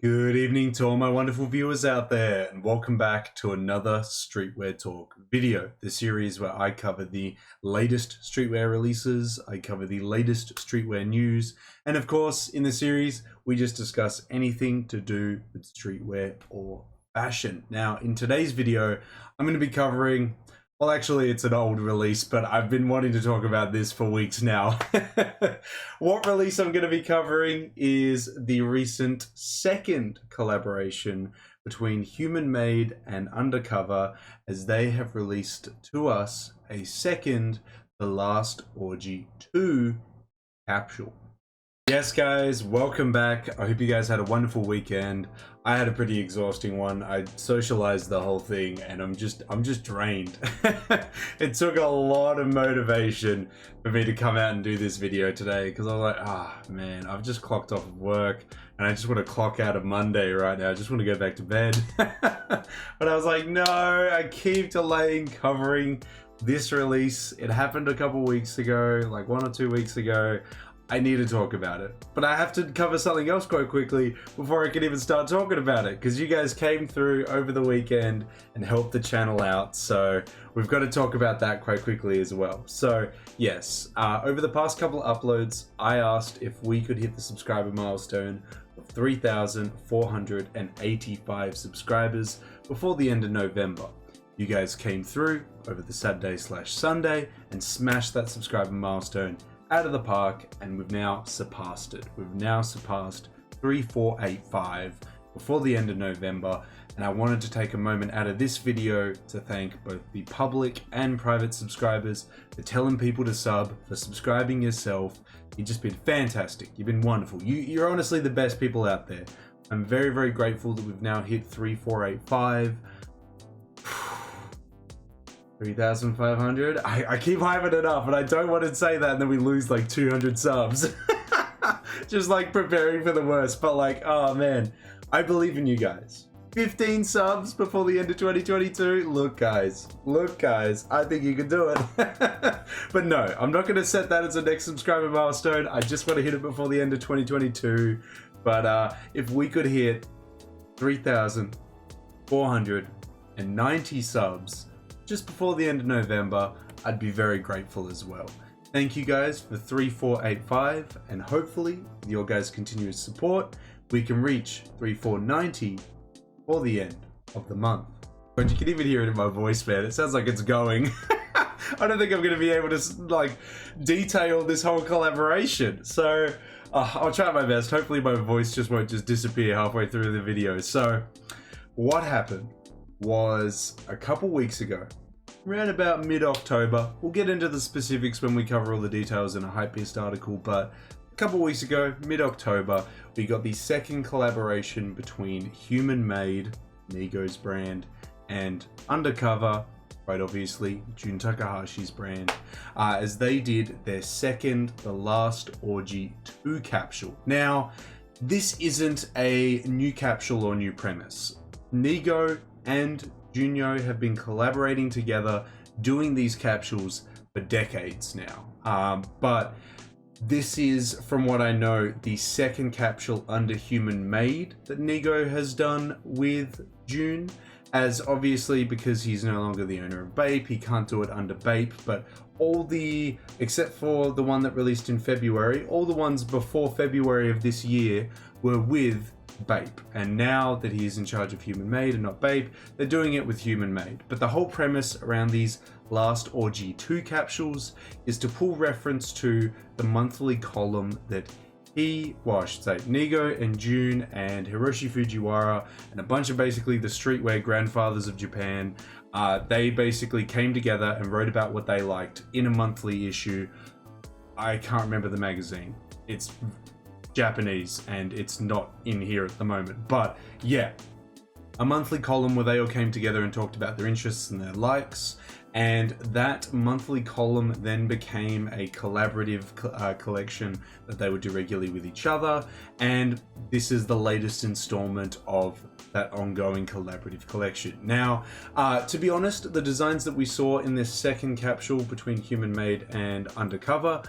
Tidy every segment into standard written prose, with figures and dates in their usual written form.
Good evening to all my wonderful viewers out there, and welcome back to another Streetwear Talk video, the series where I cover the latest streetwear releases, I cover the latest streetwear news, and of course, in the series, we just discuss anything to do with streetwear or fashion. Now, in today's video, I'm going to be covering, well, actually, it's an old release, but I've been wanting to talk about this for weeks now. What release I'm going to be covering is the recent second collaboration between Human Made and Undercover, as they have released to us a second The Last Orgy 2 capsule. Yes, guys, welcome back. I hope you guys had a wonderful weekend. I had a pretty exhausting one. I socialized the whole thing and I'm just drained. It took a lot of motivation for me to come out and do this video today because I was like, man, I've just clocked off of work and I just want to clock out of Monday right now. I just want to go back to bed. But I was like, no, I keep delaying covering this release. It happened a couple weeks ago, like 1 or 2 weeks ago. I need to talk about it, but I have to cover something else quite quickly before I can even start talking about it, because you guys came through over the weekend and helped the channel out, so we've got to talk about that quite quickly as well. So yes, over the past couple of uploads, I asked if we could hit the subscriber milestone of 3,485 subscribers before the end of November. You guys came through over the Saturday/Sunday and smashed that subscriber milestone out of the park, and we've now surpassed it. We've now surpassed 3,485 before the end of November, and I wanted to take a moment out of this video to thank both the public and private subscribers for telling people to sub, for subscribing yourself. You've just been fantastic. You've been wonderful. You're honestly the best people out there. I'm very, very grateful that we've now hit 3,485. 3,500. I keep hyping it up, and I don't want to say that and then we lose like 200 subs. Just like preparing for the worst, but like, oh man, I believe in you guys. 15 subs before the end of 2022. Look guys, I think you can do it. But no, I'm not going to set that as a next subscriber milestone. I just want to hit it before the end of 2022. But if we could hit 3,490 subs just before the end of November, I'd be very grateful as well. Thank you guys for 3,485, and hopefully with your guys' continuous support, we can reach 3,490 for the end of the month. But you can even hear it in my voice, man. It sounds like it's going. I don't think I'm going to be able to like detail this whole collaboration. So I'll try my best. Hopefully my voice just won't just disappear halfway through the video. So what happened was a couple weeks ago, around about mid-October. We'll get into the specifics when we cover all the details in a HYPEBEAST article, but a couple weeks ago, mid-October, we got the second collaboration between Human Made, Nigo's brand, and Undercover, quite obviously, Takahashi's brand, as they did their second The Last Orgy 2 capsule. Now, this isn't a new capsule or new premise. Nigo and Junyo have been collaborating together doing these capsules for decades now, but this is, from what I know, the second capsule under Human Made that Nigo has done with June, as obviously because he's no longer the owner of Bape, he can't do it under Bape, but all the, except for the one that released in February, all the ones before February of this year were with Bape, and now that he is in charge of Human Made and not Bape, they're doing it with Human Made. But the whole premise around these Last Orgy 2 capsules is to pull reference to the monthly column that Nigo and June and Hiroshi Fujiwara and a bunch of basically the streetwear grandfathers of Japan, they basically came together and wrote about what they liked in a monthly issue. I can't remember the magazine. It's Japanese and it's not in here at the moment, but yeah, a monthly column where they all came together and talked about their interests and their likes, and that monthly column then became a collaborative collection that they would do regularly with each other, and this is the latest installment of that ongoing collaborative collection. Now, to be honest, the designs that we saw in this second capsule between Human Made and Undercover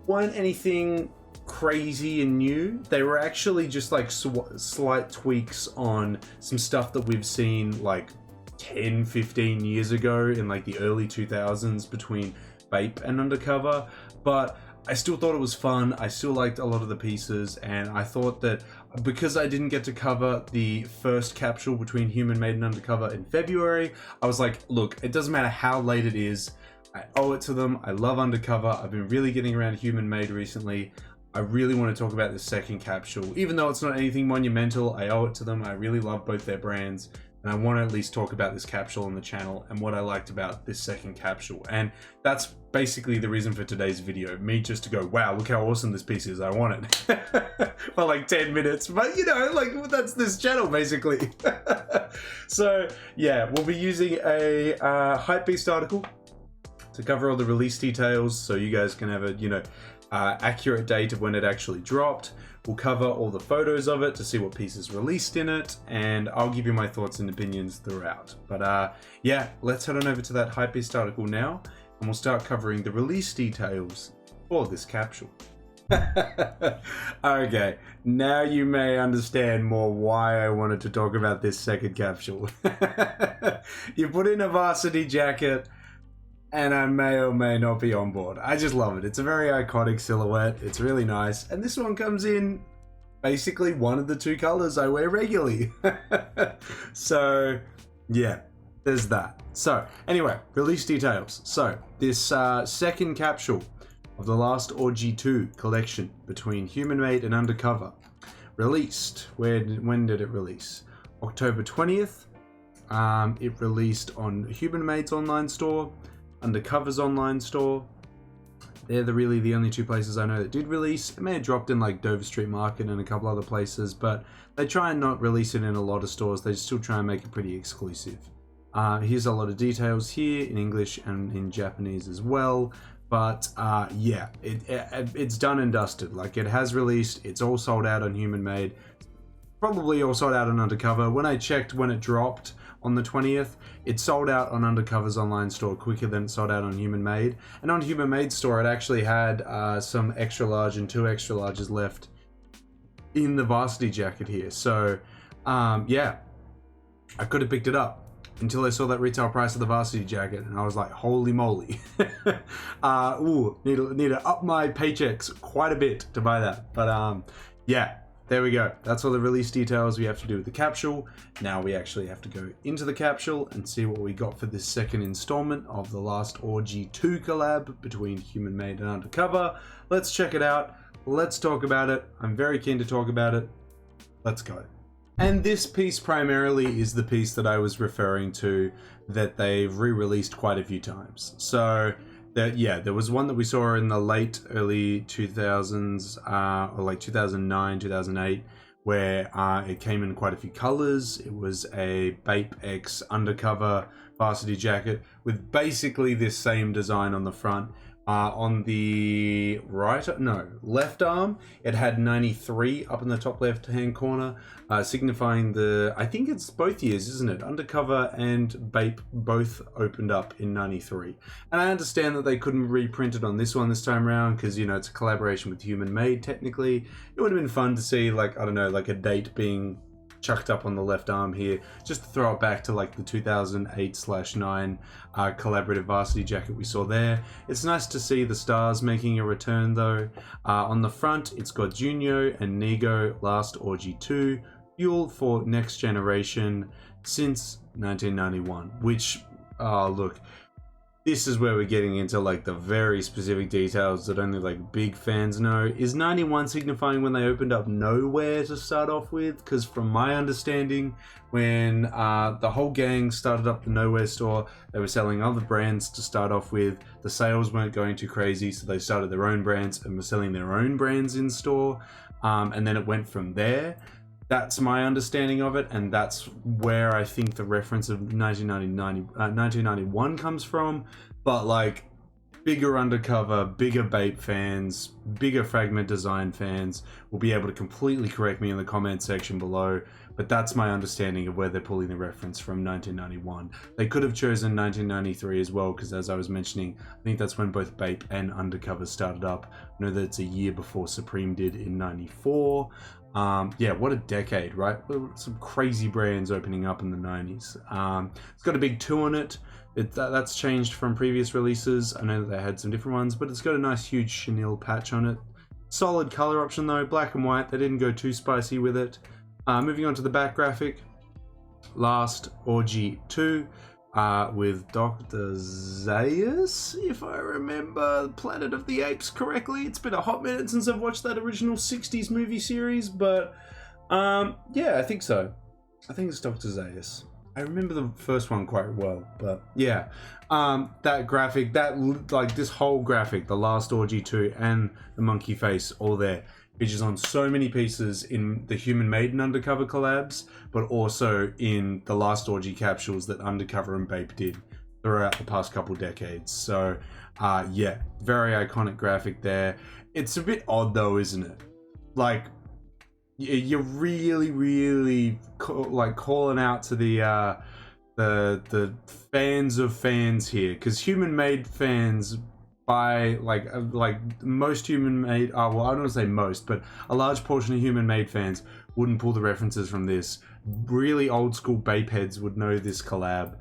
weren't anything crazy and new. They were actually just like slight tweaks on some stuff that we've seen like 10-15 years ago in like the early 2000s between Vape and Undercover, but I still thought it was fun. I still liked a lot of the pieces, and I thought that because I didn't get to cover the first capsule between Human Made and Undercover in February, I was like, look, it doesn't matter how late it is, I owe it to them. I love Undercover. I've been really getting around Human Made recently. I really want to talk about this second capsule. Even though it's not anything monumental, I owe it to them. I really love both their brands, and I want to at least talk about this capsule on the channel and what I liked about this second capsule. And that's basically the reason for today's video. Me just to go, wow, look how awesome this piece is. I want it. For like 10 minutes. But you know, like that's this channel basically. So yeah, we'll be using a HYPEBEAST article to cover all the release details so you guys can have a, you know, accurate date of when it actually dropped. We'll cover all the photos of it to see what pieces released in it, and I'll give you my thoughts and opinions throughout. But yeah, let's head on over to that HYPEBEAST article now, and we'll start covering the release details for this capsule. Okay, now you may understand more why I wanted to talk about this second capsule. You put in a varsity jacket, and I may or may not be on board. I just love it. It's a very iconic silhouette. It's really nice. And this one comes in basically one of the two colors I wear regularly. So yeah, there's that. So anyway, release details. So this second capsule of the Last Orgy 2 collection between Human Made and Undercover released. When did it release? October 20th. It released on Human Made's online store, Undercover's online store. They're really the only two places I know that did release. It may have dropped in like Dover Street Market and a couple other places, but they try and not release it in a lot of stores. They still try and make it pretty exclusive. Here's a lot of details here in English and in Japanese as well. But yeah, it's done and dusted. Like, it has released. It's all sold out on Human Made. Probably all sold out on Undercover. When I checked when it dropped on the 20th, it sold out on Undercover's online store quicker than it sold out on Human Made. And on Human Made's store, it actually had some extra large and 2 extra larges left in the varsity jacket here. So yeah, I could have picked it up until I saw that retail price of the varsity jacket, and I was like, holy moly. Ooh, need to up my paychecks quite a bit to buy that. But yeah, there we go. That's all the release details we have to do with the capsule. Now we actually have to go into the capsule and see what we got for this second installment of the Last Orgy 2 collab between Human Made and Undercover. Let's check it out. Let's talk about it. I'm very keen to talk about it. Let's go. And this piece primarily is the piece that I was referring to that they've re-released quite a few times. So yeah, there was one that we saw in the early 2000s, or like 2009, 2008, where it came in quite a few colors. It was a Vape X Undercover varsity jacket with basically this same design on the front. On the left arm, it had 93 up in the top left hand corner, signifying I think it's both years, isn't it? Undercover and Vape both opened up in 93. And I understand that they couldn't reprint it on this one this time around because, you know, it's a collaboration with Human Made technically. It would have been fun to see, like, I don't know, like a date being chucked up on the left arm here, just to throw it back to like the 2008/9 collaborative varsity jacket we saw there. It's nice to see the stars making a return though. On the front, it's got Junyo and Nigo Last Orgy 2, fuel for next generation since 1991, which, look, this is where we're getting into like the very specific details that only like big fans know. Is 91 signifying when they opened up Nowhere to start off with? Because from my understanding, when the whole gang started up the Nowhere store, they were selling other brands to start off with. The sales weren't going too crazy, so they started their own brands and were selling their own brands in store. And then it went from there. That's my understanding of it, and that's where I think the reference of 1991 comes from. But like, bigger Undercover, bigger Bape fans, bigger Fragment Design fans will be able to completely correct me in the comment section below, but that's my understanding of where they're pulling the reference from 1991. They could have chosen 1993 as well, because as I was mentioning, I think that's when both Bape and Undercover started up. I know that it's a year before Supreme did in 94. Yeah, what a decade, right? Some crazy brands opening up in the 90s. It's got a big 2 on it. That's changed from previous releases. I know that they had some different ones, but it's got a nice huge chenille patch on it. Solid color option though, black and white. They didn't go too spicy with it. Moving on to the back graphic, Last Orgy 2 with Dr. Zaius, if I remember Planet of the Apes correctly. It's been a hot minute since I've watched that original 60s movie series, but yeah, I think so. I think it's Dr. Zaius. I remember the first one quite well, but yeah, that graphic, like this whole graphic, the Last Orgy 2 and the monkey face all there, features on so many pieces in the Human Made and Undercover collabs, but also in the Last Orgy capsules that Undercover and Bape did throughout the past couple decades. So yeah, very iconic graphic there. It's a bit odd though, isn't it? Like, you're really like calling out to the fans of fans here, because Human Made fans, by like most Human Made, well, I don't want to say most, but a large portion of Human Made fans wouldn't pull the references from this. Really old school Bape heads would know this collab.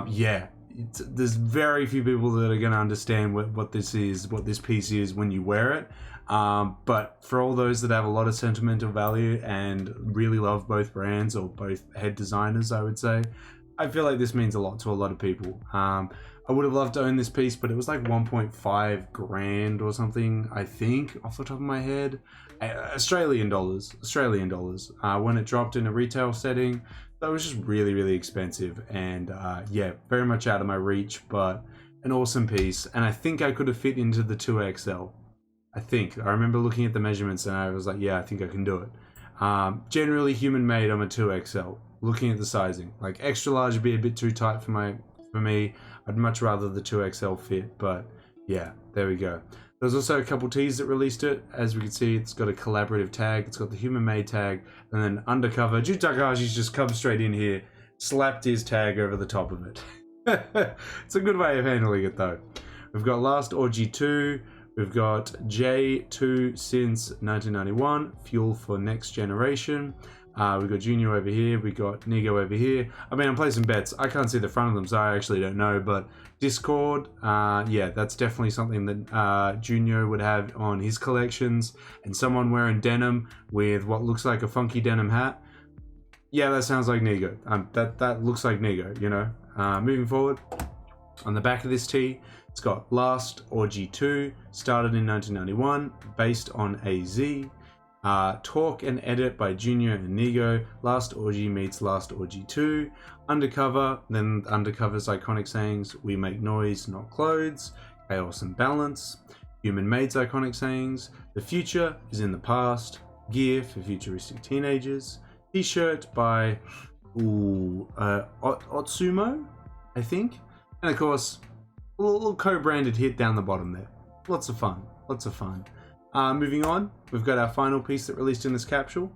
Yeah, there's very few people that are going to understand what this is, what this piece is when you wear it. But for all those that have a lot of sentimental value and really love both brands or both head designers, I would say, I feel like this means a lot to a lot of people. I would have loved to own this piece, but it was like 1.5 grand or something, I think, off the top of my head. Australian dollars. When it dropped in a retail setting, that was just really expensive. And yeah, very much out of my reach, but an awesome piece. And I think I could have fit into the 2XL. I remember looking at the measurements and I was like, yeah, I think I can do it. Generally Human Made, I'm a 2XL. Looking at the sizing, like extra large would be a bit too tight for me. I'd much rather the 2XL fit, but yeah, there we go. There's also a couple tees that released it. As we can see, it's got a collaborative tag, it's got the Human Made tag, and then Undercover. Takahashi's just come straight in here, slapped his tag over the top of it. It's a good way of handling it though. We've got Last Orgy 2, we've got J2 since 1991, Fuel for Next Generation. We've got Junior over here, we got Nigo over here. I mean, I'm placing bets. I can't see the front of them, so I actually don't know, but Discord, yeah, that's definitely something that Junior would have on his collections. And someone wearing denim with what looks like a funky denim hat. Yeah, that sounds like Nigo. That looks like Nigo, you know. Moving forward, on the back of this tee, it's got Last Orgy 2, started in 1991, based on AZ. Talk and Edit by Junior and Nigo. Last Orgy meets Last Orgy 2. Undercover, then Undercover's iconic sayings, we make noise, not clothes. Chaos and balance. Human Made's iconic sayings, the future is in the past. Gear for futuristic teenagers. T-shirt by Otsumo, I think. And of course, a little co-branded hit down the bottom there. Lots of fun. Moving on, we've got our final piece that released in this capsule.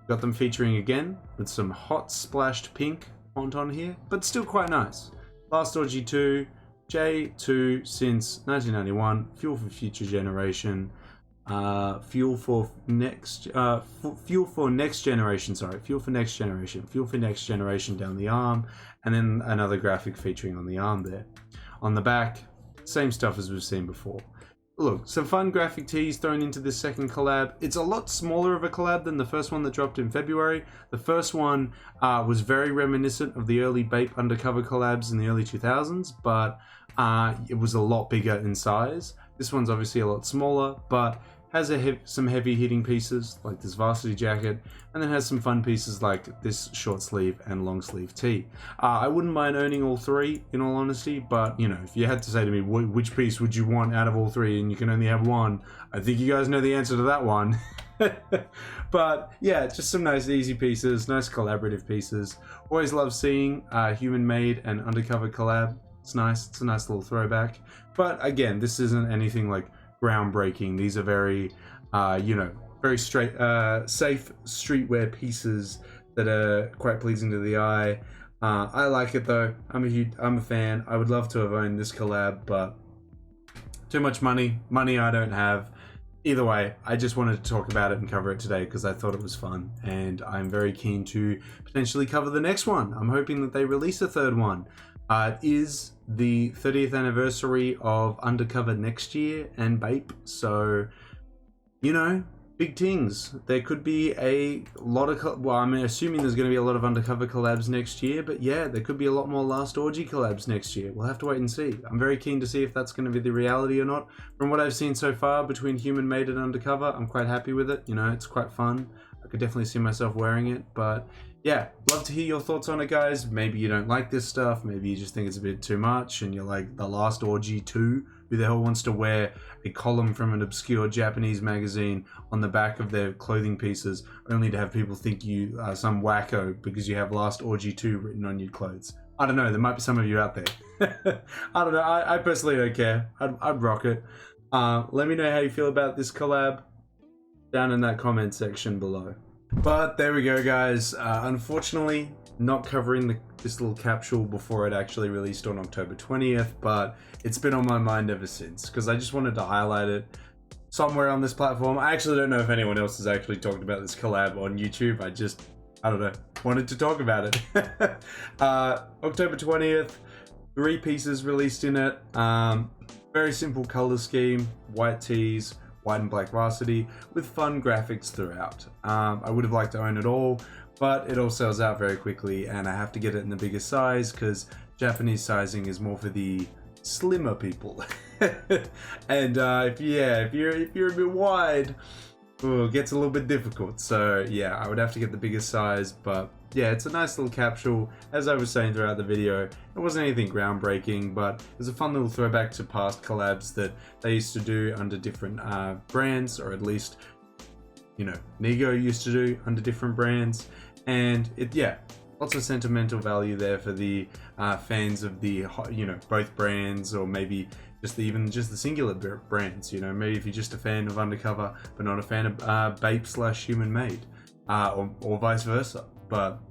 Got them featuring again with some hot splashed pink font on here, but still quite nice. Last Orgy 2, J2 since 1991, Fuel for Future Generation, Fuel for Next Generation down the arm, and then another graphic featuring on the arm there. On the back, same stuff as we've seen before. Look, some fun graphic tees thrown into this second collab. It's a lot smaller of a collab than the first one that dropped in February. The first one was very reminiscent of the early Bape Undercover collabs in the early 2000s, but it was a lot bigger in size. This one's obviously a lot smaller, but has some heavy hitting pieces like this varsity jacket, and then has some fun pieces like this short sleeve and long sleeve tee. I wouldn't mind owning all three, in all honesty, but you know, if you had to say to me which piece would you want out of all three and you can only have one, I think you guys know the answer to that one. But yeah, just some nice easy pieces, nice collaborative pieces. Always love seeing Human Made and Undercover collab. It's nice. It's a nice little throwback. But again, this isn't anything like groundbreaking. These are very, you know, very straight, safe streetwear pieces that are quite pleasing to the eye. I like it though. I'm a fan. I would love to have owned this collab, but too much money I don't have. Either way, I just wanted to talk about it and cover it today because I thought it was fun, and I'm very keen to potentially cover the next one. I'm hoping that they release a third one. It is the 30th anniversary of Undercover next year and Bape, so, you know, big things. There could be a lot of, well, I'm assuming there's going to be a lot of Undercover collabs next year, but yeah, there could be a lot more Last Orgy collabs next year. We'll have to wait and see. I'm very keen to see if that's going to be the reality or not. From what I've seen so far between Human Made and Undercover, I'm quite happy with it. You know, it's quite fun. I could definitely see myself wearing it, but yeah, love to hear your thoughts on it, guys. Maybe you don't like this stuff. Maybe you just think it's a bit too much and you're like, the Last Orgy 2? Who the hell wants to wear a column from an obscure Japanese magazine on the back of their clothing pieces only to have people think you are some wacko because you have Last Orgy 2 written on your clothes? I don't know. There might be some of you out there. I don't know. I personally don't care. I'd rock it. Let me know how you feel about this collab down in that comment section below. But there we go, guys. Unfortunately, not covering this little capsule before it actually released on October 20th, but it's been on my mind ever since because I just wanted to highlight it somewhere on this platform. I actually don't know if anyone else has actually talked about this collab on YouTube. I don't know, wanted to talk about it. October 20th, 3 pieces released in it. Very simple color scheme, white tees, white and black varsity with fun graphics throughout. I would have liked to own it all, but it all sells out very quickly and I have to get it in the biggest size because Japanese sizing is more for the slimmer people. And if you're a bit wide, it gets a little bit difficult. So yeah, I would have to get the biggest size, but yeah, it's a nice little capsule. As I was saying throughout the video, it wasn't anything groundbreaking, but it was a fun little throwback to past collabs that they used to do under different brands, or at least, you know, Nigo used to do under different brands. And yeah, lots of sentimental value there for the fans of the, you know, both brands, or maybe even just the singular brands. You know, maybe if you're just a fan of Undercover but not a fan of Bape / Human Made, or vice versa. But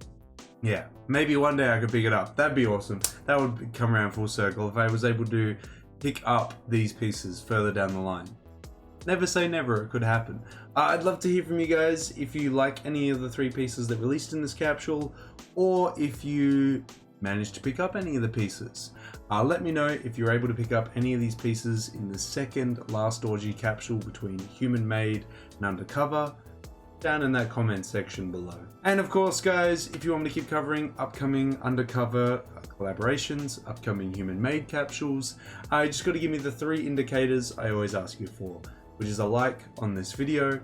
yeah, maybe one day I could pick it up. That'd be awesome. That would come around full circle if I was able to pick up these pieces further down the line. Never say never, it could happen. I'd love to hear from you guys if you like any of the 3 pieces that released in this capsule, or if you managed to pick up any of the pieces. Let me know if you're able to pick up any of these pieces in the second Last Orgy capsule between Human Made and Undercover, down in that comment section below. And of course, guys, if you want me to keep covering upcoming Undercover collaborations, upcoming Human Made capsules, you just got to give me the 3 indicators I always ask you for, which is a like on this video,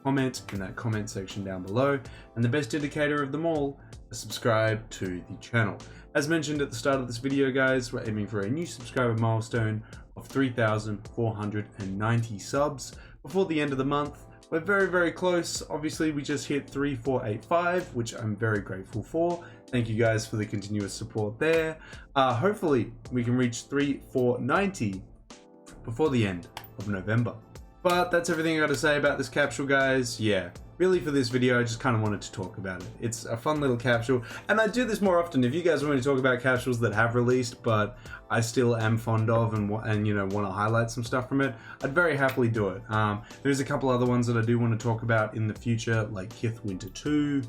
comment in that comment section down below, and the best indicator of them all, a subscribe to the channel. As mentioned at the start of this video, guys, we're aiming for a new subscriber milestone of 3,490 subs before the end of the month. We're very, very close. Obviously, we just hit 3,485, which I'm very grateful for. Thank you guys for the continuous support there. Hopefully, we can reach 3,490 before the end of November. But that's everything I got to say about this capsule, guys. Yeah, really for this video, I just kind of wanted to talk about it. It's a fun little capsule, and I do this more often if you guys want me to talk about capsules that have released, but I still am fond of and you know, want to highlight some stuff from it. I'd very happily do it. There's a couple other ones that I do want to talk about in the future, like Kith Winter 2,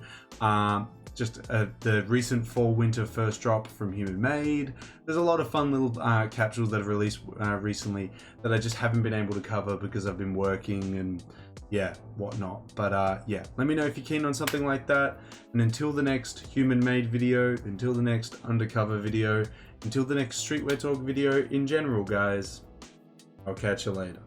just the recent Fall Winter first drop from Human Made. There's a lot of fun little capsules that have released recently that I just haven't been able to cover because I've been working and yeah, whatnot. But yeah, let me know if you're keen on something like that. And until the next Human Made video, until the next Undercover video, until the next Streetwear Talk video in general, guys, I'll catch you later.